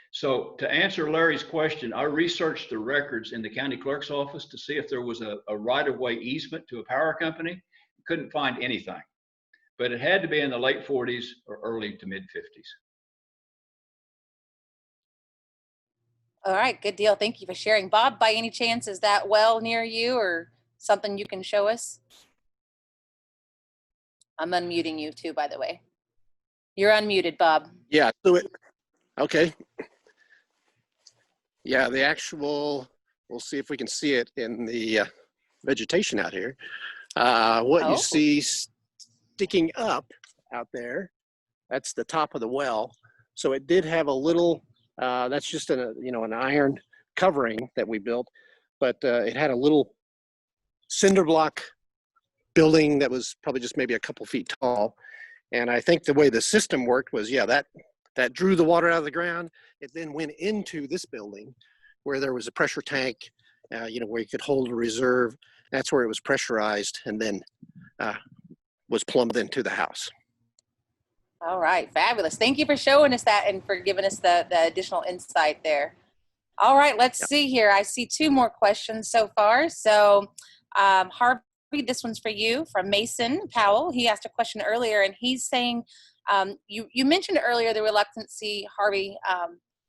[SPEAKER 2] So to answer Larry's question, I researched the records in the county clerk's office to see if there was a right-of-way easement to a power company. Couldn't find anything, but it had to be in the late 40s or early to mid 50s.
[SPEAKER 1] All right, good deal. Thank you for sharing. Bob, by any chance, is that well near you or something you can show us? I'm unmuting you too, by the way. You're unmuted, Bob.
[SPEAKER 4] Yeah, okay. Yeah, the actual, we'll see if we can see it in the vegetation out here. What you
[SPEAKER 1] Oh.
[SPEAKER 4] see sticking up out there, that's the top of the well. So it did have a little, that's just an iron covering that we built, but it had a little cinder block building that was probably just maybe a couple feet tall. And I think the way the system worked was, that drew the water out of the ground. It then went into this building where there was a pressure tank, where you could hold a reserve. That's where it was pressurized and then was plumbed into the house.
[SPEAKER 1] All right, fabulous. Thank you for showing us that and for giving us the additional insight there. All right, let's see here. I see 2 more questions so far. So Harvey, this one's for you from Mason Powell. He asked a question earlier and he's saying, you mentioned earlier the reluctancy, Harvey,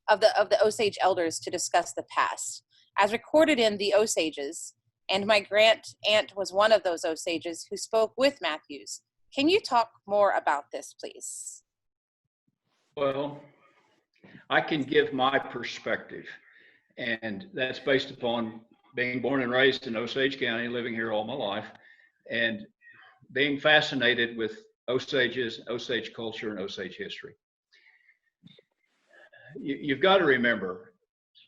[SPEAKER 1] of the Osage elders to discuss the past. As recorded in the Osages, and my great-aunt was one of those Osages who spoke with Mathews. Can you talk more about this, please?
[SPEAKER 2] Well, I can give my perspective, and that's based upon being born and raised in Osage County, living here all my life, and being fascinated with Osages, Osage culture, and Osage history. You've got to remember,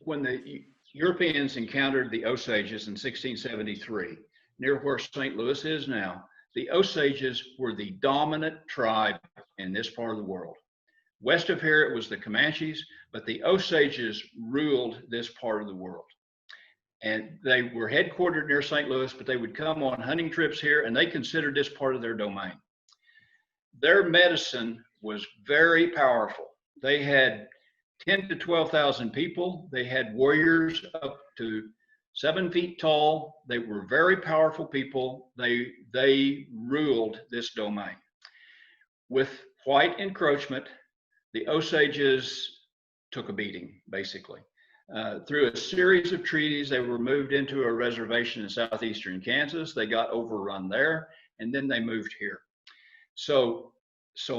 [SPEAKER 2] when the Europeans encountered the Osages in 1673, near where St. Louis is now, the Osages were the dominant tribe in this part of the world. West of here, it was the Comanches, but the Osages ruled this part of the world. And they were headquartered near St. Louis, but they would come on hunting trips here, and they considered this part of their domain. Their medicine was very powerful. They had 10 to 12,000 people. They had warriors up to 7 feet tall. They were very powerful people. They ruled this domain. With white encroachment, the Osages took a beating, basically. Through a series of treaties, they were moved into a reservation in southeastern Kansas. They got overrun there, and then they moved here. So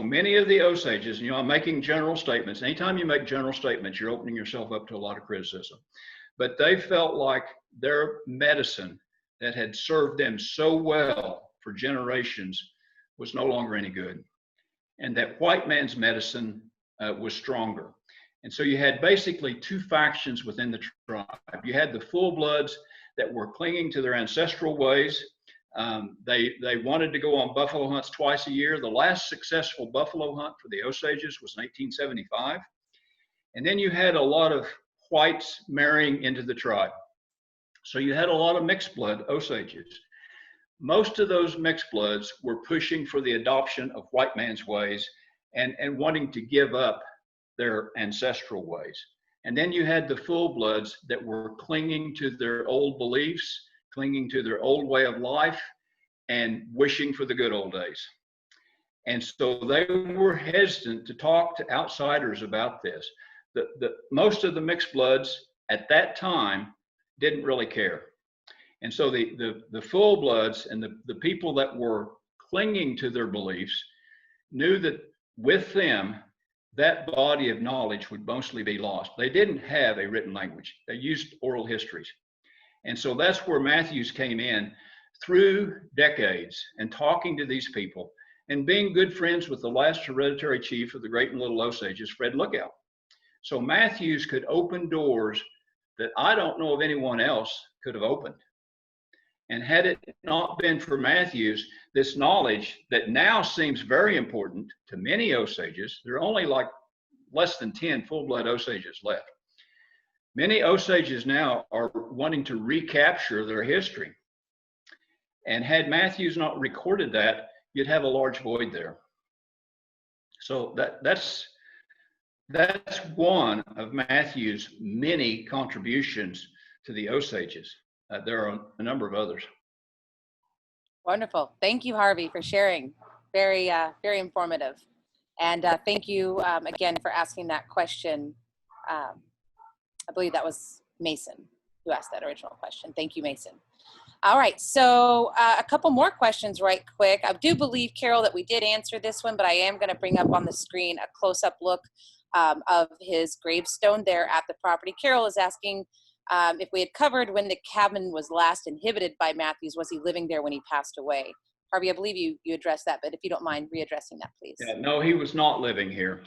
[SPEAKER 2] many of the Osages, I'm making general statements. Anytime you make general statements, you're opening yourself up to a lot of criticism. But they felt like their medicine that had served them so well for generations was no longer any good. And that white man's medicine was stronger. And so you had basically 2 factions within the tribe. You had the full bloods that were clinging to their ancestral ways. They wanted to go on buffalo hunts twice a year. The last successful buffalo hunt for the Osages was 1875. And then you had a lot of whites marrying into the tribe. So you had a lot of mixed blood Osages. Most of those mixed bloods were pushing for the adoption of white man's ways and wanting to give up their ancestral ways. And then you had the full bloods that were clinging to their old beliefs, clinging to their old way of life, and wishing for the good old days. And so they were hesitant to talk to outsiders about this. Most of the mixed bloods at that time didn't really care. And so the full bloods and the people that were clinging to their beliefs knew that with them, that body of knowledge would mostly be lost. They didn't have a written language. They used oral histories. And so that's where Mathews came in through decades and talking to these people and being good friends with the last hereditary chief of the Great and Little Osages, Fred Lookout. So Mathews could open doors that I don't know of anyone else could have opened. And had it not been for Mathews, this knowledge that now seems very important to many Osages, there are only like less than 10 full-blood Osages left. Many Osages now are wanting to recapture their history. And had Mathews not recorded that, you'd have a large void there. So that's one of Mathews' many contributions to the Osages. There are a number of others.
[SPEAKER 1] Wonderful. Thank you, Harvey, for sharing. Very, very informative. And thank you again for asking that question. I believe that was Mason who asked that original question. Thank you, Mason. All right, so a couple more questions right quick. I do believe, Carol, that we did answer this one, but I am going to bring up on the screen a close-up look of his gravestone there at the property. Carol is asking, if we had covered when the cabin was last inhabited by Mathews. Was he living there when he passed away? Harvey, I believe you addressed that, but if you don't mind readdressing that, please.
[SPEAKER 2] Yeah, no, he was not living here.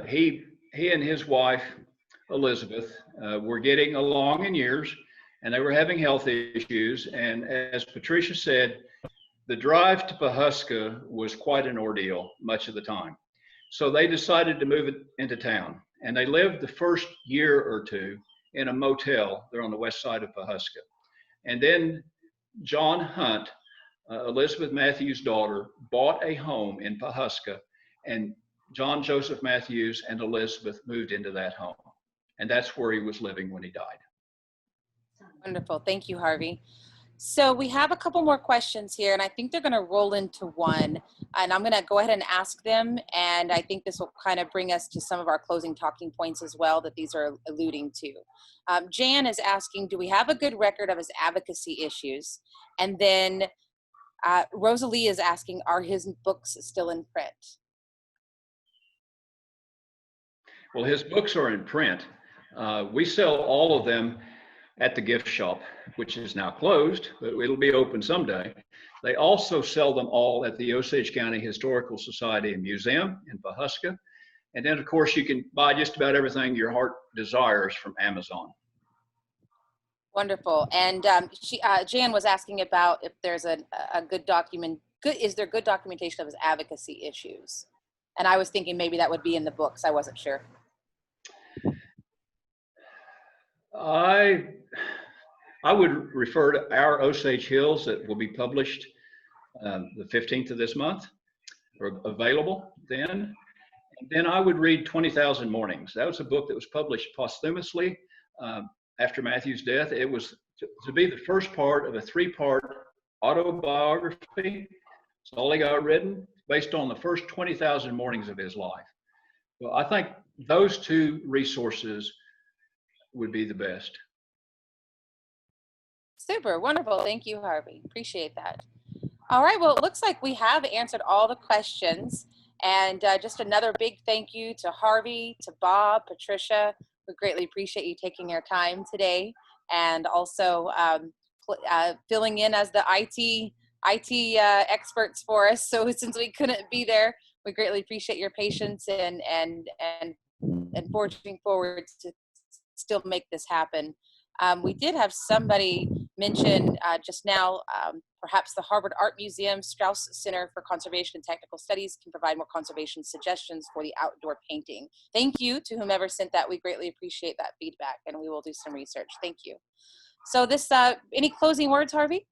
[SPEAKER 2] He and his wife, Elizabeth, were getting along in years, and they were having health issues. And as Patricia said, the drive to Pawhuska was quite an ordeal much of the time. So they decided to move it into town. And they lived the first year or two in a motel there on the west side of Pawhuska. And then John Hunt, Elizabeth Mathews' daughter, bought a home in Pawhuska, and John Joseph Mathews and Elizabeth moved into that home. And that's where he was living when he died.
[SPEAKER 1] Wonderful. Thank you, Harvey. So we have a couple more questions here, and I think they're going to roll into one. And I'm going to go ahead and ask them, and I think this will kind of bring us to some of our closing talking points as well that these are alluding to. Jan is asking, do we have a good record of his advocacy issues? And then Rosalie is asking, are his books still in print?
[SPEAKER 2] Well, his books are in print. We sell all of them at the gift shop, which is now closed, but it'll be open someday. They also sell them all at the Osage County Historical Society and Museum in Pawhuska. And then, of course, you can buy just about everything your heart desires from Amazon.
[SPEAKER 1] Wonderful. And Jan was asking about if there's a good document. Is there good documentation of his advocacy issues? And I was thinking maybe that would be in the books. I wasn't sure.
[SPEAKER 2] I would refer to our Osage Hills that will be published the 15th of this month, or available then. And then I would read 20,000 Mornings. That was a book that was published posthumously after Mathews' death. It was to be the first part of a 3-part autobiography. It's all he got written, based on the first 20,000 mornings of his life. Well, I think those two resources would be the best.
[SPEAKER 1] Super, wonderful. Thank you, Harvey. Appreciate that. All right, well, it looks like we have answered all the questions. And just another big thank you to Harvey, to Bob, Patricia. We greatly appreciate you taking your time today, and also filling in as the IT experts for us. So since we couldn't be there, we greatly appreciate your patience and forging forward to still make this happen. We did have somebody mention just now, perhaps the Harvard Art Museum Strauss Center for Conservation and Technical Studies can provide more conservation suggestions for the outdoor painting. Thank you to whomever sent that. We greatly appreciate that feedback, and we will do some research. Thank you. So this, any closing words, Harvey?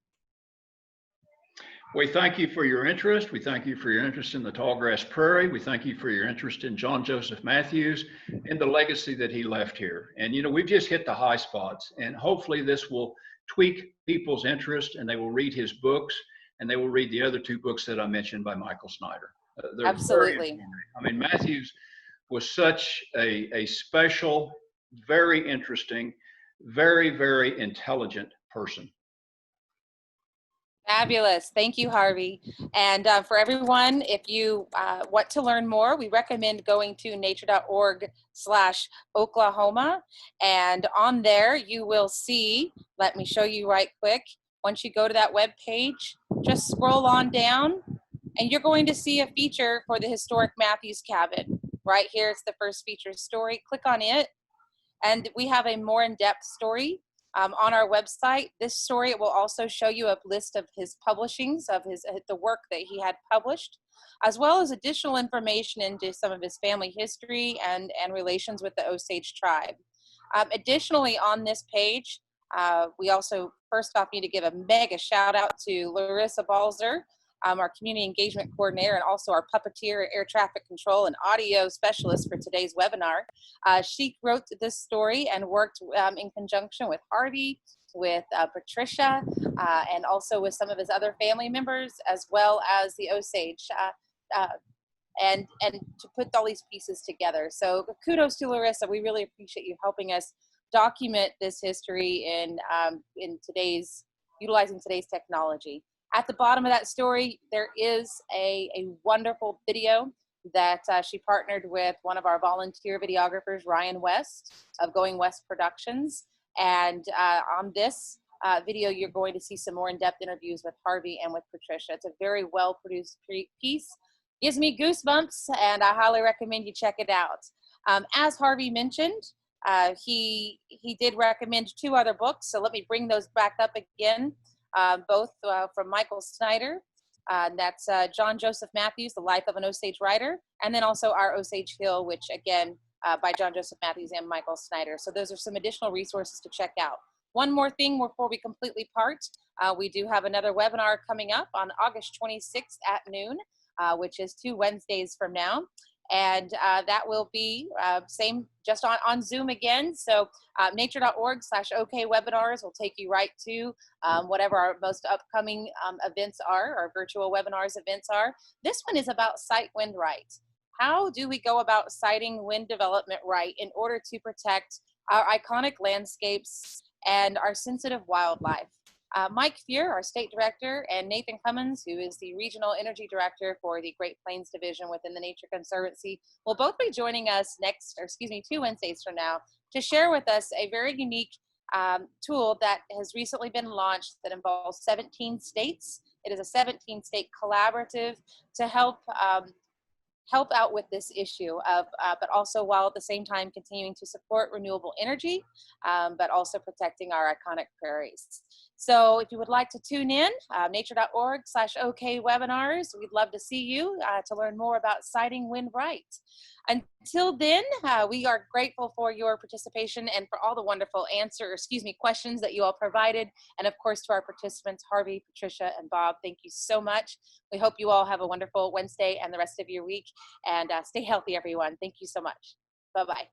[SPEAKER 2] We thank you for your interest. We thank you for your interest in the Tallgrass Prairie. We thank you for your interest in John Joseph Mathews and the legacy that he left here. And, you know, we've just hit the high spots, and hopefully this will tweak people's interest, and they will read his books, and they will read the other 2 books that I mentioned by Michael Snyder.
[SPEAKER 1] Absolutely.
[SPEAKER 2] I mean, Mathews was such a special, very interesting, very, very intelligent person.
[SPEAKER 1] Fabulous. Thank you, Harvey. And for everyone, if you want to learn more, we recommend going to nature.org/Oklahoma. And on there, you will see, let me show you right quick. Once you go to that web page, just scroll on down, and you're going to see a feature for the historic Mathews Cabin. Right here, it's the first feature story. Click on it, and we have a more in-depth story on our website. This story will also show you a list of his publishings, of the work that he had published, as well as additional information into some of his family history and relations with the Osage tribe. Additionally, on this page, we also first off need to give a mega shout out to Larissa Balzer, our community engagement coordinator, and also our puppeteer, air traffic control, and audio specialist for today's webinar. She wrote this story and worked in conjunction with Harvey, with Patricia, and also with some of his other family members, as well as the Osage, and to put all these pieces together. So kudos to Larissa. We really appreciate you helping us document this history in utilizing today's technology. At the bottom of that story, there is a wonderful video that she partnered with one of our volunteer videographers, Ryan West of Going West Productions. And on this video, you're going to see some more in-depth interviews with Harvey and with Patricia. It's a very well-produced piece. Gives me goosebumps, and I highly recommend you check it out. As Harvey mentioned, he did recommend 2 other books, so let me bring those back up again, both from Michael Snyder. That's John Joseph Mathews, The Life of an Osage Writer, and then also Our Osage Hill, which again, by John Joseph Mathews and Michael Snyder. So those are some additional resources to check out. One more thing before we completely part, we do have another webinar coming up on August 26th at noon, which is 2 Wednesdays from now. And that will be same, just on Zoom again. So nature.org/OK webinars will take you right to whatever our most upcoming events are, our virtual webinars events are. This one is about site wind right. How do we go about siting wind development right in order to protect our iconic landscapes and our sensitive wildlife? Mike Fuhr, our state director, and Nathan Cummins, who is the regional energy director for the Great Plains Division within the Nature Conservancy, will both be joining us 2 Wednesdays from now to share with us a very unique tool that has recently been launched that involves 17 states. It is a 17-state collaborative to help out with this issue of, but also while at the same time continuing to support renewable energy, but also protecting our iconic prairies. So if you would like to tune in, nature.org/OK webinars, we'd love to see you to learn more about siting wind right. Until then, we are grateful for your participation and for all the wonderful questions that you all provided. And of course, to our participants, Harvey, Patricia, and Bob, thank you so much. We hope you all have a wonderful Wednesday and the rest of your week. And stay healthy, everyone. Thank you so much. Bye-bye.